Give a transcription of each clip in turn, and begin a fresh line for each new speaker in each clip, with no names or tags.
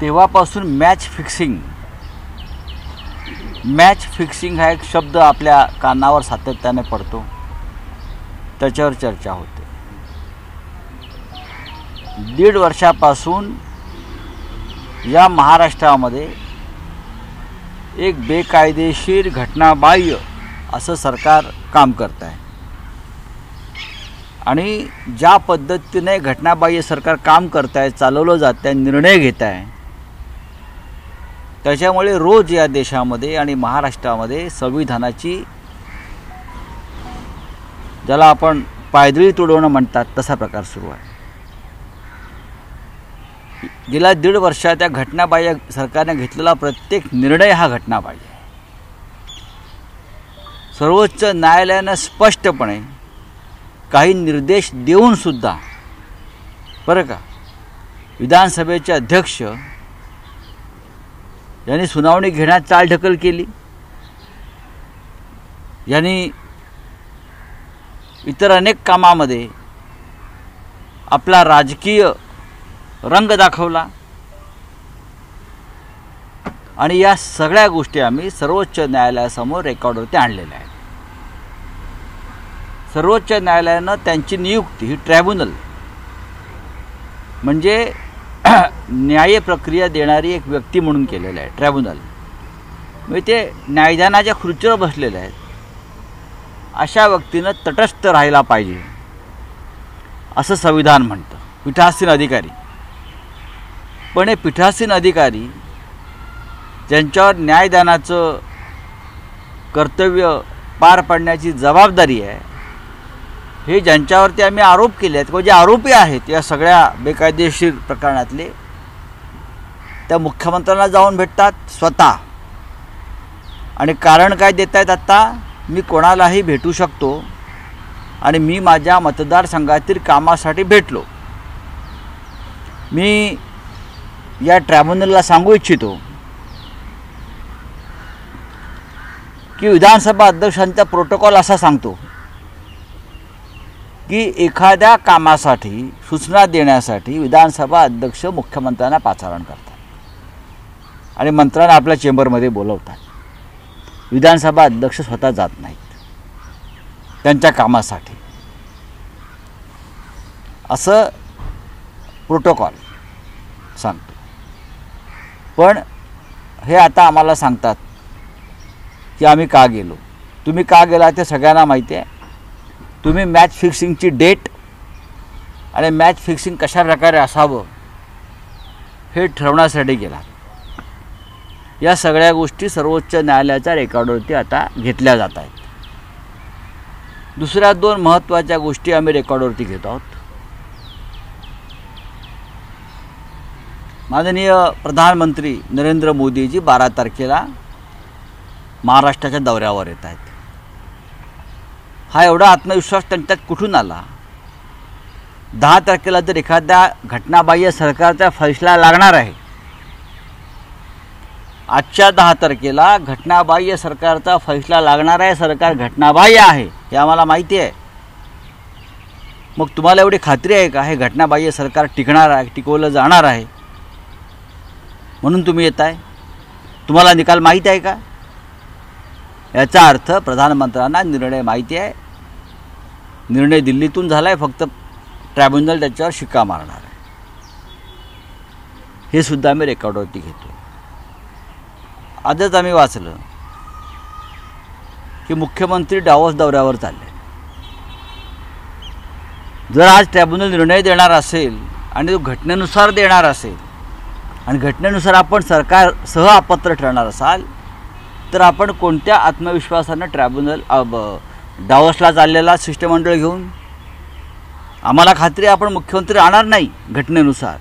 तेव्हापासून match fixing हा एक शब्द आपल्या कानावर सातत्याने पडतो, त्याच्यावर चर्चा होते. 1.5 वर्षापासून या महाराष्ट्रामध्ये एक बेकायदेशीर घटनाबाह्य असं सरकार काम करत आहे. आणि ज्या पद्धतीने घटनाबाह्य सरकार काम करत आहे, चालवलं जात आहे, निर्णय घेत आहे, त्याच्यामुळे रोज या देशामध्ये आणि महाराष्ट्रामध्ये संविधानाची, ज्याला आपण पायदळी तुडवणं म्हणतात, तसा प्रकार सुरू आहे. गेल्या 1.5 वर्षात त्या घटनाबाह्य सरकारने घेतलेला प्रत्येक निर्णय हा घटनाबाह्य आहे. सर्वोच्च न्यायालयानं स्पष्टपणे काही निर्देश देऊन सुद्धा, बरं का, विधानसभेचे अध्यक्ष यांनी सुनावणी घेण्यात चालढकल केली, यांनी इतर अनेक कामामध्ये आपला राजकीय रंग दाखवला. आणि या सगळ्या गोष्टी आम्ही सर्वोच्च न्यायालयासमोर रेकॉर्डवरती आणलेल्या आहेत. सर्वोच्च न्यायालयानं त्यांची नियुक्ती ही ट्रायब्युनल म्हणजे न्याय प्रक्रिया देणारी एक व्यक्ती म्हणून केलेलं आहे. ट्रायब्युनल म्हणजे ते न्यायदानाच्या खुर्चीवर बसलेले आहेत. अशा व्यक्तीनं तटस्थ राहायला पाहिजे असं संविधान म्हणतं. पीठासीन अधिकारी, पण हे पीठासीन अधिकारी ज्यांच्यावर न्यायदानाचं कर्तव्य पार पाडण्याची जबाबदारी आहे, हे ज्यांच्यावरती आम्ही आरोप केले आहेत किंवा जे आरोपी आहेत या सगळ्या बेकायदेशीर प्रकरणातले, त्या मुख्यमंत्र्यांना जाऊन भेटतात स्वतः. आणि कारण काय देत आहेत, आत्ता मी कोणालाही भेटू शकतो आणि मी माझ्या मतदारसंघातील कामासाठी भेटलो. मी या ट्रायब्युनलला सांगू इच्छितो की विधानसभा अध्यक्षांचा प्रोटोकॉल असा सांगतो की एखाद्या कामासाठी सूचना देण्यासाठी विधानसभा अध्यक्ष मुख्यमंत्र्यांना पाचारण करतात आणि मंत्र्यांना आपल्या चेंबरमध्ये बोलवतात. विधानसभा अध्यक्ष स्वतः जात नाहीत त्यांच्या कामासाठी, असं प्रोटोकॉल सांगतो. पण हे आता आम्हाला सांगतात की आम्ही का गेलो. तुम्ही का गेला ते सगळ्यांना माहिती आहे. तुम्ही मॅच फिक्सिंगची डेट आणि मॅच फिक्सिंग कशा प्रकारे असावं हे ठरवण्यासाठी गेलात. या सगळ्या गोष्टी सर्वोच्च न्यायालयाच्या रेकॉर्डवरती आता घेतल्या जात आहेत. दुसऱ्या 2 महत्त्वाच्या गोष्टी आम्ही रेकॉर्डवरती घेत आहोत. माननीय प्रधानमंत्री नरेंद्र मोदीजी 12 तारखेला महाराष्ट्राच्या दौऱ्यावर येत आहेत. हा एवढा आत्मविश्वास त्यांच्यात कुठून आला? 10 तारखेला जर एखाद्या घटनाबाह्य सरकारचा फैसला लागणार आहे, आजच्या 10 तारखेला घटनाबाह्य सरकारचा फैसला लागणार आहे, सरकार घटनाबाह्य आहे हे आम्हाला माहिती आहे. मग तुम्हाला एवढी खात्री आहे का हे घटनाबाह्य सरकार टिकणार आहे, टिकवलं जाणार आहे म्हणून तुम्ही येत आहे? तुम्हाला निकाल माहीत आहे का? याचा अर्थ प्रधानमंत्र्यांना निर्णय माहिती आहे. निर्णय दिल्लीतून झाला आहे, फक्त ट्रायब्युनल त्याच्यावर शिक्का मारणार आहे. हे सुद्धा आम्ही रेकॉर्डवरती घेतो. आजच आम्ही वाचलं की मुख्यमंत्री डावोस दौऱ्यावर चालले. जर आज ट्रायब्युनल निर्णय देणार असेल आणि तो घटनेनुसार देणार असेल आणि घटनेनुसार आपण सरकारसह अपात्र ठरणार असाल, तर आपण कोणत्या आत्मविश्वासानं ट्रायब्युनल डावोसला चाललेला शिष्टमंडळ घेऊन? आम्हाला खात्री आपण मुख्यमंत्री आणणार नाही घटनेनुसार,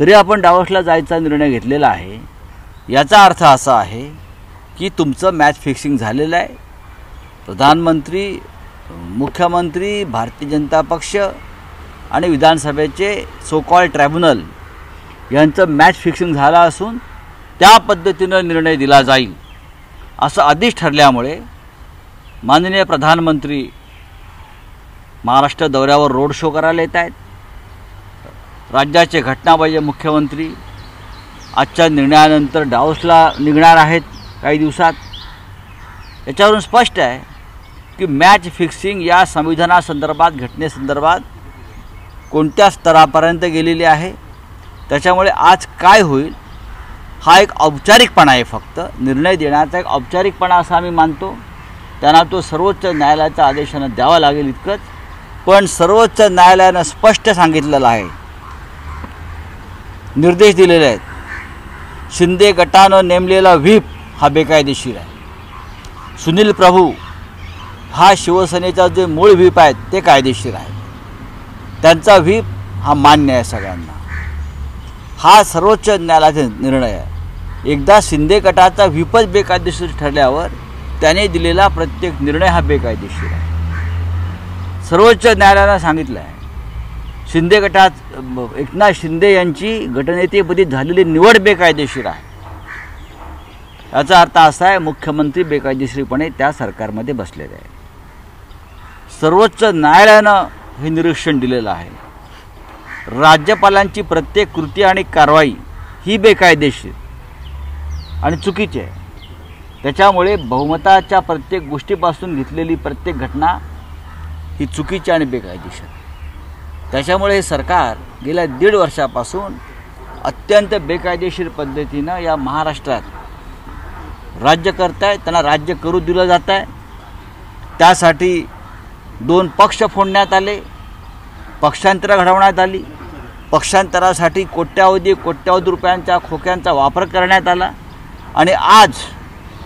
तरी आपण डावोसला जायचा निर्णय घेतलेला आहे. याचा अर्थ असा आहे की तुमचं मॅच फिक्सिंग झालेलं आहे. प्रधानमंत्री, मुख्यमंत्री, भारतीय जनता पक्ष आणि विधानसभेचे सो कॉल्ड ट्रायब्युनल यांचं मॅच फिक्सिंग झालं असून त्या पद्धतीनं निर्णय दिला जाईल असं आधीच ठरल्यामुळे माननीय प्रधानमंत्री महाराष्ट्र दौऱ्यावर रोड शो करायला येत आहेत. राज्याचे घटनाबाह्य मुख्यमंत्री आजच्या निर्णयानंतर डावोसला निघणार आहेत काही दिवसात। याच्यावरून स्पष्ट आहे की मॅच फिक्सिंग या संविधानासंदर्भात घटनेसंदर्भात कोणत्या स्तरापर्यंत गेलेली आहे। त्याच्यामुळे आज काय होईल हा एक औपचारिकपणा आहे, फक्त निर्णय देण्याचा एक औपचारिकपणा असा आम्ही मानतो। त्यांना तो सर्वोच्च न्यायालयाच्या आदेशानं द्यावा लागेल इतकंच। पण सर्वोच्च न्यायालयानं स्पष्ट सांगितलेलं आहे, निर्देश दिलेले आहेत, शिंदे गटानं नेमलेला व्हीप हा बेकायदेशीर आहे। सुनील प्रभू हा शिवसेनेचा जे मूळ व्हीप आहेत ते कायदेशीर आहे, त्यांचा व्हीप हा मान्य आहे सगळ्यांना। हा सर्वोच्च न्यायालयाचा निर्णय आहे। एकदा शिंदे गटाचा व्हीपच बेकायदेशीर ठरल्यावर त्याने दिलेला प्रत्येक निर्णय हा बेकायदेशीर आहे। सर्वोच्च न्यायालयानं सांगितलं आहे शिंदे गटात एकनाथ शिंदे यांची गटनेतेपदी झालेली निवड बेकायदेशीर आहे। याचा अर्थ असा आहे मुख्यमंत्री बेकायदेशीरपणे त्या सरकारमध्ये बसलेले आहे। सर्वोच्च न्यायालयानं हे निरीक्षण दिलेलं आहे। राज्यपालांची प्रत्येक कृती आणि कारवाई ही बेकायदेशीर आणि चुकीची आहे। त्याच्यामुळे बहुमताच्या प्रत्येक गोष्टीपासून घेतलेली प्रत्येक घटना ही चुकीची आणि बेकायदेशीर। त्याच्यामुळे हे सरकार गेल्या 1.5 वर्षापासून अत्यंत बेकायदेशीर पद्धतीनं या महाराष्ट्रात राज्य करत आहे। त्यांना राज्य करू दिलं जात आहे। त्यासाठी 2 पक्ष फोडण्यात आले, पक्षांतर घडवण्यात आली, पक्षांतरासाठी कोट्यावधी रुपयांच्या खोक्यांचा वापर करण्यात आला आणि आज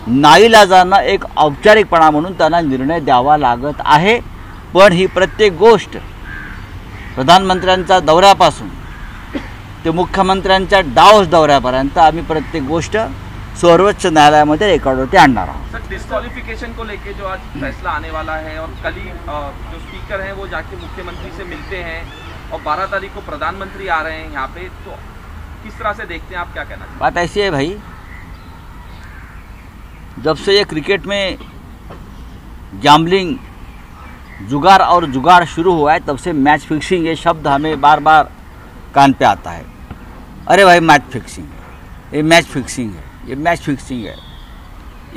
नाईलाजानं एक औपचारिकपणा म्हणून त्यांना निर्णय द्यावा लागत आहे। पण ही प्रत्येक गोष्ट प्रधानमंत्र्यांच्या दौऱ्यापासून ते मुख्यमंत्र्यांच्या डावोस दौऱ्यापर्यंत आम्ही प्रत्येक गोष्ट सर्वोच्च न्यायालयामध्ये रेकॉर्डवरती आणणार आहोत।
सर, डिस्क्वालिफिकेशन को लेके जो आज फैसला आने वाला है और कल ही जो स्पीकर हैं वो जाके मुख्यमंत्री से मिलते हैं और 12 तारीख को प्रधानमंत्री आ रहे हैं यहाँ पे, तो किस तरह से देखते हैं आप, क्या कहना चाहिए?
बात ऐसी है भाई, जब से ये क्रिकेट में गैम्बलिंग जुगार और जुगाड़ शुरू हुआ है तब से मैच फिक्सिंग ये शब्द हमें बार बार कान पे आता है। अरे भाई मैच फिक्सिंग है, ये मैच फिक्सिंग है, ये मैच फिक्सिंग है।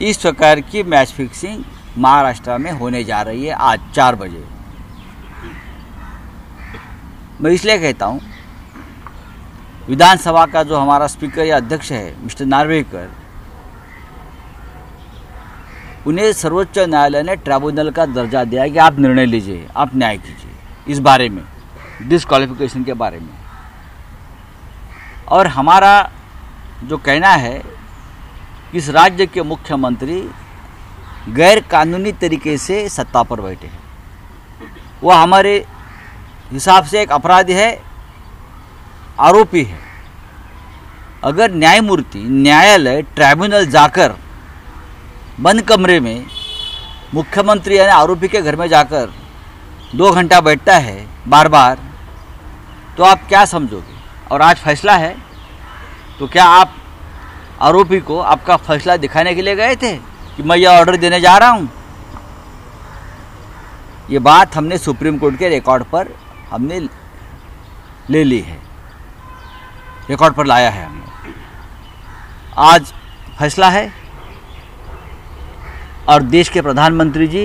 इस प्रकार की मैच फिक्सिंग महाराष्ट्र में होने जा रही है आज 4 बजे। मैं इसलिए कहता हूँ विधानसभा का जो हमारा स्पीकर या अध्यक्ष है मिस्टर नार्वेकर, उन्हें सर्वोच्च न्यायालय ने ट्राइब्यूनल का दर्जा दिया कि आप निर्णय लीजिए, आप न्याय कीजिए इस बारे में, डिस्क्वालिफिकेशन के बारे में। और हमारा जो कहना है कि इस राज्य के मुख्यमंत्री गैर कानूनी तरीके से सत्ता पर बैठे हैं। वह हमारे हिसाब से एक अपराधी है, आरोपी है। अगर न्यायमूर्ति न्यायालय ट्राइब्यूनल जाकर बंद कमरे में मुख्यमंत्री यानी आरोपी के घर में जाकर 2 घंटा बैठता है बार बार, तो आप क्या समझोगे? और आज फैसला है तो क्या आप आरोपी को आपका फैसला दिखाने के लिए गए थे कि मैं यह ऑर्डर देने जा रहा हूं? ये बात हमने सुप्रीम कोर्ट के रिकॉर्ड पर हमने ले ली है, रिकॉर्ड पर लाया है हमने। आज फैसला है और देश के प्रधानमंत्री जी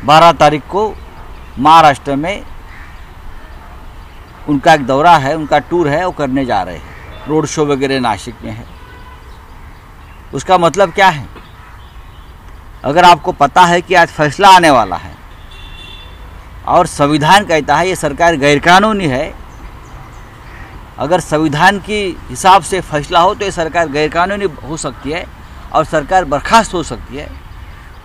12 तारीख को महाराष्ट्र में उनका एक दौरा है, उनका टूर है, वो करने जा रहे हैं। रोड शो वगैरह नासिक में है। उसका मतलब क्या है? अगर आपको पता है कि आज फैसला आने वाला है और संविधान कहता है ये सरकार गैरकानूनी है, अगर संविधान के हिसाब से फैसला हो तो ये सरकार गैरकानूनी हो सकती है और सरकार बर्खास्त हो सकती है,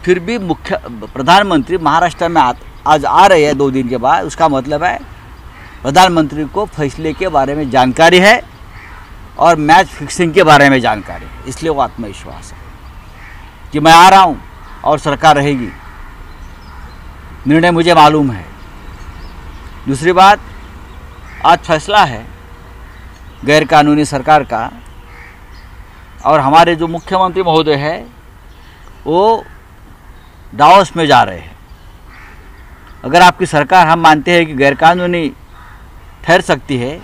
फिर भी प्रधानमंत्री महाराष्ट्र में आज आ रहे हैं 2 दिन के बाद, उसका मतलब है प्रधानमंत्री को फैसले के बारे में जानकारी है और मैच फिक्सिंग के बारे में जानकारी है। इसलिए वो आत्मविश्वास है कि मैं आ रहा हूँ और सरकार रहेगी, निर्णय मुझे मालूम है। दूसरी बात, आज फैसला है गैरकानूनी सरकार का और हमारे जो मुख्यमंत्री महोदय है वो डावोस में जा रहे हैं। अगर आपकी सरकार, हम मानते हैं कि गैरकानूनी ठहर सकती है,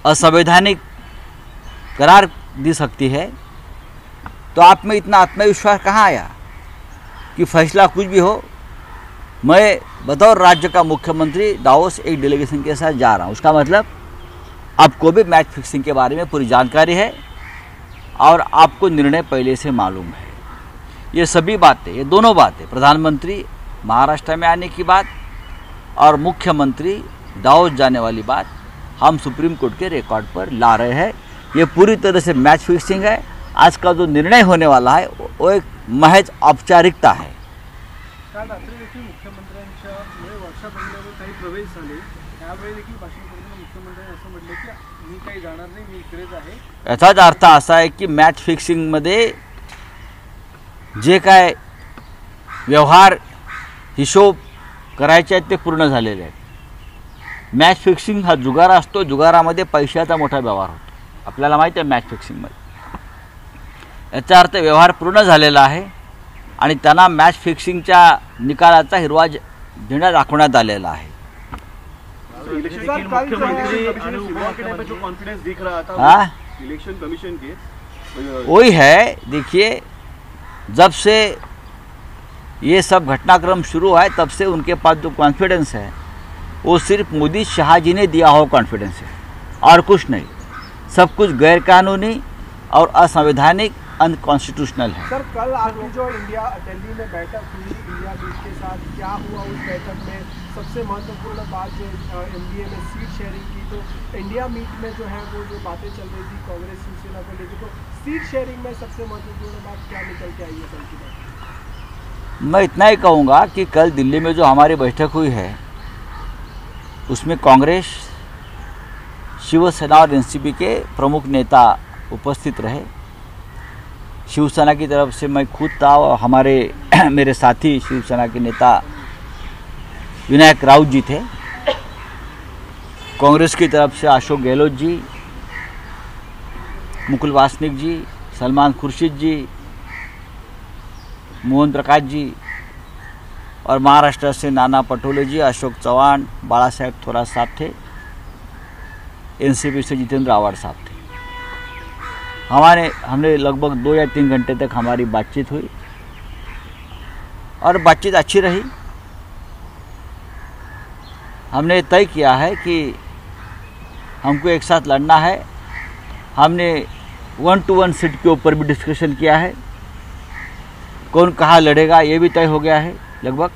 असंवैधानिक करार दी सकती है, तो आप में इतना आत्मविश्वास कहाँ आया कि फैसला कुछ भी हो, मैं बतौर राज्य का मुख्यमंत्री दावोस एक डेलीगेशन के साथ जा रहा हूँ। उसका मतलब आपको भी मैच फिक्सिंग के बारे में पूरी जानकारी है और आपको निर्णय पहले से मालूम है। ये सभी बातें, ये दोनों बातें, प्रधानमंत्री महाराष्ट्र में आने की बात और मुख्यमंत्री दावोस जाने वाली बात, हम सुप्रीम कोर्ट के रिकॉर्ड पर ला रहे हैं। ये पूरी तरह से मैच फिक्सिंग है। आज का जो निर्णय होने वाला है वो एक महज औपचारिकता है।
काल रात्री देखील मुख्यमंत्र्यांच्या वर्षा बंगल्यावर काही प्रवेश झाले, त्यावेळी देखील भाषण करताना मुख्यमंत्र्यांनी असं म्हटलं की मी काही जाणार नाही, मी इकडेच आहे।
याचाच अर्थ असा आहे की मॅच फिक्सिंगमध्ये जे काय व्यवहार हिशोब करायचे आहेत ते पूर्ण झालेले आहेत। मॅच फिक्सिंग हा जुगार असतो, जुगारामध्ये पैशाचा मोठा व्यवहार होतो, आपल्याला माहिती आहे। मॅच फिक्सिंगमध्ये याचा अर्थ व्यवहार पूर्ण झालेला आहे आणि त्यांना मॅच फिक्सिंगच्या निकालाचा हिरवा झेंडा दाखवण्यात आलेला आहे।
इलेक्शन कमीशन के
वही है। देखिए, जब से ये सब घटनाक्रम शुरू हुआ है तब से उनके पास जो कॉन्फिडेंस है वो सिर्फ मोदी शाह जी ने दिया हुआ कॉन्फिडेंस है और कुछ नहीं। सब कुछ गैरकानूनी और असंवैधानिक, अनकॉन्स्टिट्यूशनल है।
सर, कल आपकी जो दिल्ली में बैठक हुई इंडिया मीट के साथ, क्या हुआ उस बैठक में? सबसे महत्वपूर्ण बात जो एनडीए में सीट शेयरिंग की, तो इंडिया मीट में जो है वो जो बातें चल रही थी कांग्रेस शिवसेना को लेकर, तो सीट शेयरिंग में सबसे महत्वपूर्ण बात क्या निकल के आई है कल की बात?
मैं इतना ही कहूँगा कि कल दिल्ली में जो हमारी बैठक हुई है उसमें कांग्रेस, शिवसेना और एनसीपी के प्रमुख नेता उपस्थित रहे। शिवसेना की तरफ से मैं खुद था और हमारे मेरे साथी शिवसेना के नेता विनायक राउत जी थे। कांग्रेस की तरफ से अशोक गहलोत जी, मुकुल वासनिक जी, सलमान खुर्शीद जी, मोहन प्रकाश जी और महाराष्ट्र से नाना पटोले जी, अशोक चौहान, बाला साहेब थोरात साहब थे। एनसीपी से जितेंद्र आव्हाड साहब थे। हमने लगभग 2 या 3 घंटे तक हमारी बातचीत हुई और बातचीत अच्छी रही। हमने तय किया है कि हमको एक साथ लड़ना है। हमने 1-to-1 सीट के ऊपर भी डिस्कशन किया है, कौन कहाँ लड़ेगा ये भी तय हो गया है। लगभग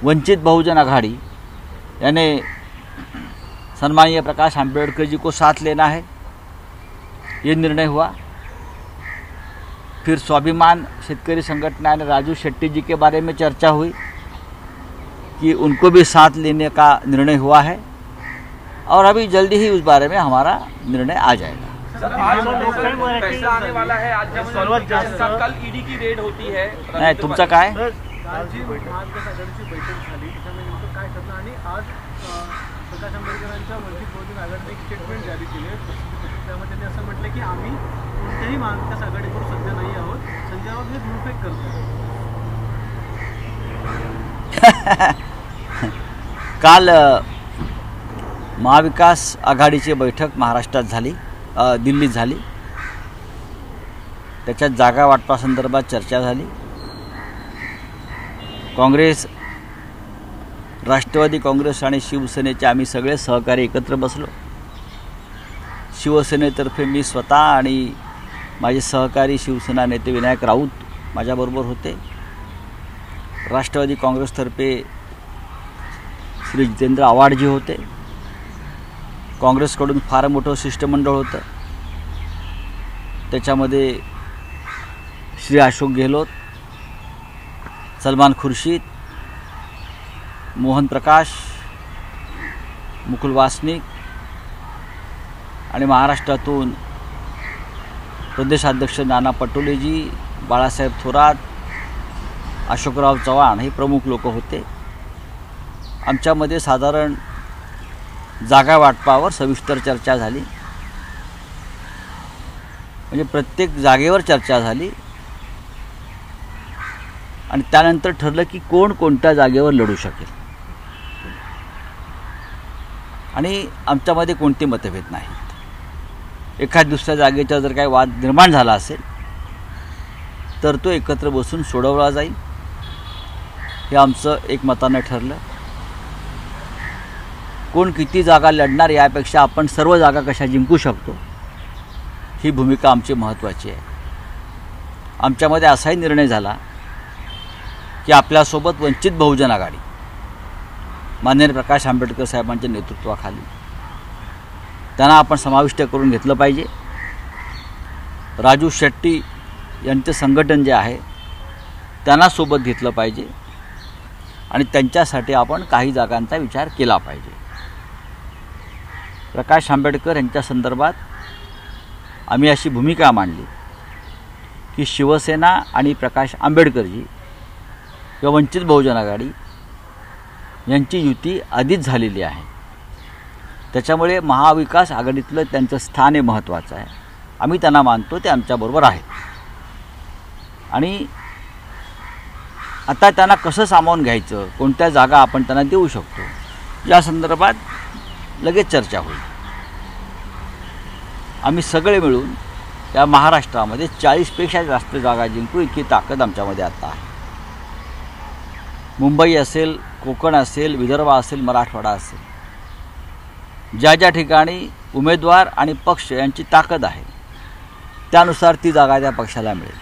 वंचित बहुजन आघाड़ी यानी सम्माननीय प्रकाश आंबेडकर जी को साथ लेना है, ये निर्णय हुआ। फिर स्वाभिमान शेतकरी संगठना ने राजू शेट्टी जी के बारे में चर्चा हुई कि उनको भी साथ लेने का निर्णय हुआ है और अभी जल्दी ही उस बारे में हमारा निर्णय आ जाएगा।
सर, आज फैसला आने वाला है। आज जब कल ईडी की रेड होती है,
नाही, तुमचं काय?
महाविकास आघाडीची बैठक झाली, त्याच्यामध्ये नेमकं काय ठरलं आणि आज प्रकाश आंबेडकरांच्या वंचित बहुजन आघाडीने एक स्टेटमेंट जारी केले। त्यामध्ये त्यांनी असं म्हटलं की आम्ही कोणत्याही महाविकास आघाडीवर सध्या नाही आहोत, संजय राऊत हे धूळफेक करतात।
काल महाविकास आघाडीची बैठक महाराष्ट्रात झाली, दिल्लीत झाली। त्याच्यात जागा वाटपासंदर्भात चर्चा झाली। काँग्रेस, राष्ट्रवादी काँग्रेस आणि शिवसेनेचे आम्ही सगळे सहकारी एकत्र बसलो। शिवसेनेतर्फे मी स्वतः आणि माझे सहकारी शिवसेना नेते विनायक राऊत माझ्याबरोबर होते। राष्ट्रवादी काँग्रेसतर्फे श्री जितेंद्र आव्हाड जी होते। काँग्रेसकडून फार मोठं शिष्टमंडळ होतं, त्याच्यामध्ये श्री अशोक गहलोत, सलमान खुर्शीद, मोहन प्रकाश, मुकुल वासनिक आणि महाराष्ट्रातून प्रदेशाध्यक्ष नाना पटोलेजी, बाळासाहेब थोरात, अशोकराव चव्हाण हे प्रमुख लोक होते। आमच्यामध्ये साधारण जागा वाटपावर सविस्तर चर्चा झाली, म्हणजे प्रत्येक जागेवर चर्चा झाली आणि त्यानंतर ठरलं की कोण कोणत्या जागेवर लढू शकेल। आणि आमच्यामध्ये कोणते मतभेद नाहीत. एखाद दुसऱ्या जागेचा जर काही वाद निर्माण झाला असेल तर तो एकत्र बसून सोडवला जाईल, हे आमचं एकमतानं ठरलं. कोण किती जागा लढणार यापेक्षा आपण सर्व जागा कशा जिंकू शकतो ही भूमिका आमची महत्त्वाची आहे. आमच्यामध्ये असाही निर्णय झाला की आपल्यासोबत वंचित बहुजन आघाडी माननीय प्रकाश आंबेडकर साहेबांच्या नेतृत्वाखाली त्यांना आपण समाविष्ट करून घेतलं पाहिजे. राजू शेट्टी यांचं संघटन जे आहे त्यांना सोबत घेतलं पाहिजे आणि त्यांच्यासाठी आपण काही जागांचा विचार केला पाहिजे. प्रकाश आंबेडकर यांच्या संदर्भात आम्ही अशी भूमिका मांडली की शिवसेना आणि प्रकाश आंबेडकरजी किंवा वंचित बहुजन आघाडी यांची युती आधीच झालेली आहे. त्याच्यामुळे महाविकास आघाडीतलं त्यांचं स्थान हे महत्त्वाचं आहे. आम्ही त्यांना मानतो, ते आमच्याबरोबर आहेत. आणि आता त्यांना कसं सामावून घ्यायचं, कोणत्या जागा आपण त्यांना देऊ शकतो या संदर्भात लगेच चर्चा होईल. आम्ही सगळे मिळून या महाराष्ट्रामध्ये 40पेक्षा जास्त जागा जिंकू इतकी ताकद आमच्यामध्ये आता आहे. मुंबई असेल, कोकण असेल, विदर्भ असेल, मराठवाडा असेल, ज्या ज्या ठिकाणी उमेदवार आणि पक्ष यांची ताकद आहे त्यानुसार ती जागा त्या पक्षाला मिळेल,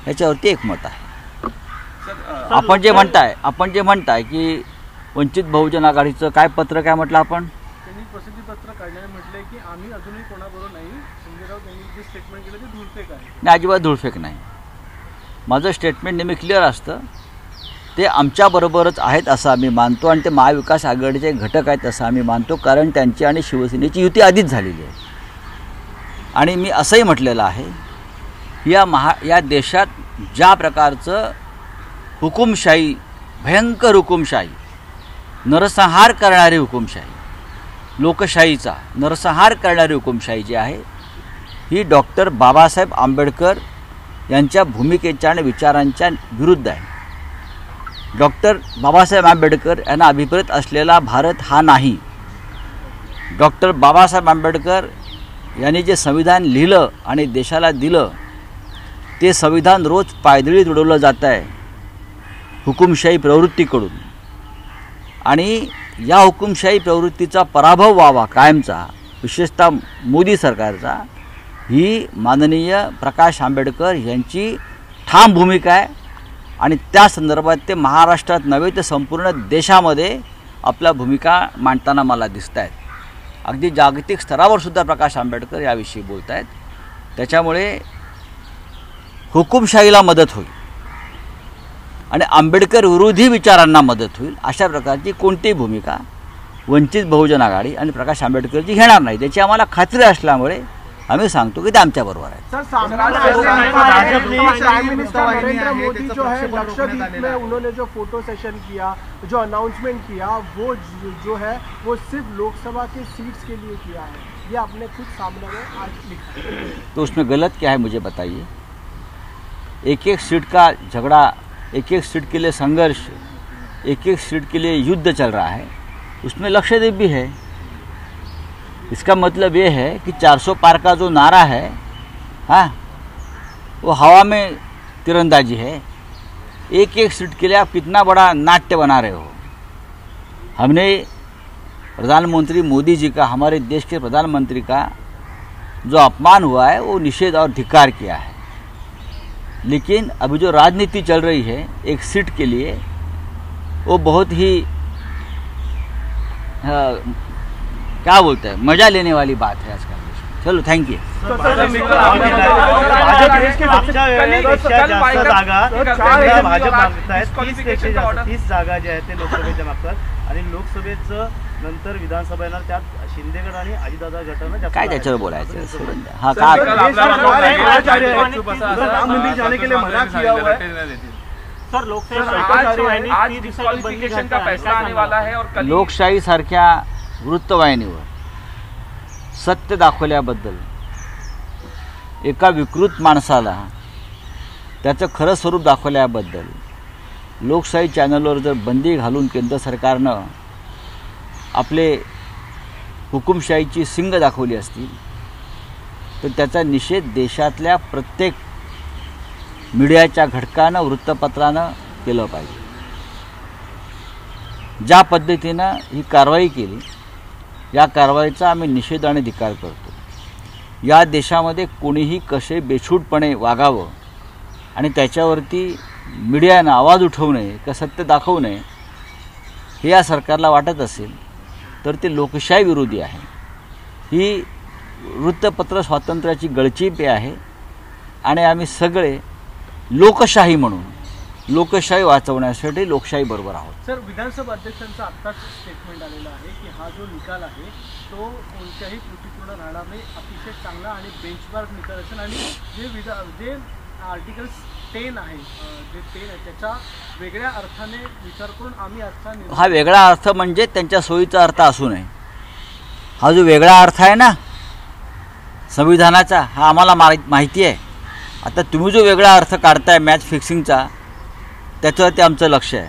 याच्यावरती एकमत आहे. आपण जे म्हणताय की वंचित बहुजन आघाडीचं काय पत्र काय म्हटलं आपण,
त्यांनी प्रसिद्धीपत्र काढल्याने म्हटलंय की आम्ही अजूनही कोणाबरोबर नाही. संजय राऊत यांनी जे स्टेटमेंट केलं ते धुळफेक आहे.
नाही, अजिबात धुळफेक नाही. माझं स्टेटमेंट नेहमी क्लिअर असतं. ते आमच्याबरोबरच आहेत असं आम्ही मानतो आणि ते महाविकास आघाडीचे घटक आहेत असं आम्ही मानतो, कारण त्यांची आणि शिवसेनेची युती आधीच झालेली आहे. आणि मी असंही म्हटलेलं आहे, या देशात ज्या प्रकारचं हुकुमशाही, भयंकर हुकुमशाही, नरसंहार करणारी हुकुमशाही, लोकशाहीचा नरसंहार करणारी हुकुमशाही जी आहे ही डॉक्टर बाबासाहेब आंबेडकर यांच्या भूमिकेच्या आणि विचारांच्या विरुद्ध आहे. डॉक्टर बाबासाहेब आंबेडकर यांना अभिप्रेत असलेला भारत हा नाही. डॉक्टर बाबासाहेब आंबेडकर यांनी जे संविधान लिहिलं आणि देशाला दिलं ते संविधान रोज पायदळी तुडवलं जात आहे हुकुमशाही प्रवृत्तीकडून. आणि या हुकुमशाही प्रवृत्तीचा पराभव व्हावा कायमचा, विशेषतः मोदी सरकारचा, ही माननीय प्रकाश आंबेडकर यांची ठाम भूमिका आहे. आणि त्या संदर्भात ते महाराष्ट्रात नव्हे तर संपूर्ण देशामध्ये आपल्या भूमिका मांडताना मला दिसत आहेत. अगदी जागतिक स्तरावर सुद्धा प्रकाश आंबेडकर याविषयी बोलत आहेत. त्याच्यामुळे हुकुमशाहीला मदत होईल आणि आंबेडकर विरोधी विचारांना मदत होईल अशा प्रकारची कोणतीही भूमिका वंचित बहुजन आघाडी आणि प्रकाश आंबेडकरची घेणार नाही, त्याची आम्हाला खात्री असल्यामुळे आम्ही सांगतो की ते आमच्याबरोबर आहे.
Sir, prime minister Narendra Modi जो है लक्षद्वीप में उन्होंने जो फोटो सेशन किया, जो अनाउंसमेंट किया, वो जो है वो सिर्फ लोकसभा के सीट्स के लिए किया है. ये आपने खुद सामने में आज लिखा.
तो उसमें गलत क्या है मुझे बताइए. एक एक सीट का झगड़ा, एक एक सीट के लिए संघर्ष, एक एक सीट के लिए युद्ध चल रहा है, उसमें लक्षद्वीप भी है. इसका मतलब ये है कि 400 पार का जो नारा है, हाँ, वो हवा में तिरंदाजी है. एक एक सीट के लिए आप कितना बड़ा नाट्य बना रहे हो. हमने प्रधानमंत्री मोदी जी का, हमारे देश के प्रधानमंत्री का जो अपमान हुआ है वो निषेध और धिक्कार किया है. लेकिन अभी जो राजनीति चल रही है एक सीट के लिए, वो बहुत ही क्या बोलते हैं, मजा लेने वाली बात है आजकल. चलो, थँक यू.
भाजप 30 जागा ज्या आहेत ते लोकसभेच्या मागतात आणि लोकसभेचं नंतर विधानसभा येणार, त्यात शिंदेगड आणि अजितदादा गटानं
काय त्याच्यावर बोलायचं. हा
राम मंदिर जाने के लिए मना किया हुआ है.
सर, आज डिस्क्वालिफिकेशन का फैसला आने वाला है और कल
लोकशाही सारख्या वृत्तवाहिनीवर सत्य दाखवल्याबद्दल एका विकृत माणसाला त्याचं खरं स्वरूप दाखवल्याबद्दल लोकशाही चॅनलवर जर बंदी घालून केंद्र सरकारनं आपले हुकुमशाहीची सिंग दाखवली असतील तर त्याचा निषेध देशातल्या प्रत्येक मीडियाच्या घटकानं वृत्तपत्रानं केलं पाहिजे. ज्या पद्धतीनं ही कारवाई केली या कारवाईचा आम्ही निषेध आणि धिक्कार करतो. या देशामध्ये कोणीही कसे बेछूटपणे वागावं आणि त्याच्यावरती मीडियानं आवाज उठवू नये का सत्य दाखवू नये हे या सरकारला वाटत असेल तर ते लोकशाही विरोधी आहे. ही वृत्तपत्र स्वातंत्र्याची गळचीपी आहे आणि आम्ही सगळे लोकशाही म्हणून लोकशाही वाचवण्यासाठी लोकशाही बरोबर आहोत.
सर, विधानसभा अध्यक्षांचा आत्ताच स्टेटमेंट आलेला आहे की हा जो निकाल आहे तो कोणत्याही त्रुटीपूर्ण राहणार नाही, अतिशय चांगला आणि बेंचमार्क निकाल असेल आणि जे आर्टिकल 10 आहे जे 10 आहे त्याच्या वेगळ्या अर्थाने विचार करून आम्ही अर्थाने
हा वेगळा अर्थ म्हणजे त्यांच्या सोयीचा अर्थ असू नये. हा जो वेगळा अर्थ आहे ना संविधानाचा हा आम्हाला माहिती आहे. आता तुम्ही जो वेगळा अर्थ काढताय मॅच फिक्सिंगचा त्याच्यावरती आमचं लक्ष है.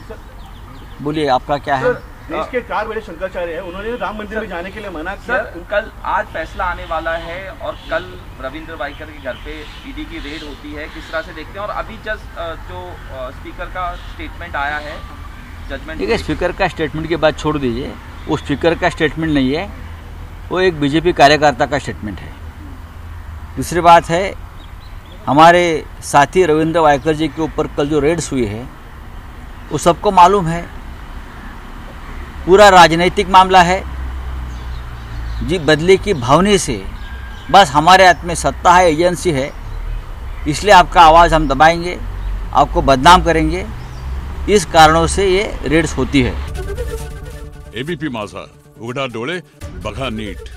बोलिए आपका क्या है?
देश के 4 बड़े शंकराचार्य हैं, उन्होंने राम मंदिर में जाने के लिए मना किया.
सर, कल आज फैसला आने वाला है और कल रविंद्र वाइकर के घर पे ईडी की रेड होती है, किस तरह से देखते हैं? और अभी जस्ट जो स्पीकर का स्टेटमेंट आया है जजमेंट.
ठीक है, स्पीकर का स्टेटमेंट की बात छोड़ दीजिए. वो स्पीकर का स्टेटमेंट नहीं है, वो एक बीजेपी कार्यकर्ता का स्टेटमेंट है. दूसरी बात है हमारे साथी रविंद्र वाइकर जी के ऊपर कल जो रेड्स हुई है वो सबको मालूम है. पूरा राजनीतिक मामला है. जी बदले की भावना से बस हमारे हाथ में सत्ता है, एजेंसी है, इसलिए आपका आवाज़ हम दबाएंगे, आपको बदनाम करेंगे. इस कारणों से ये रेड्स होती है.
एबीपी माझा, उघडा डोळे बघा नीट.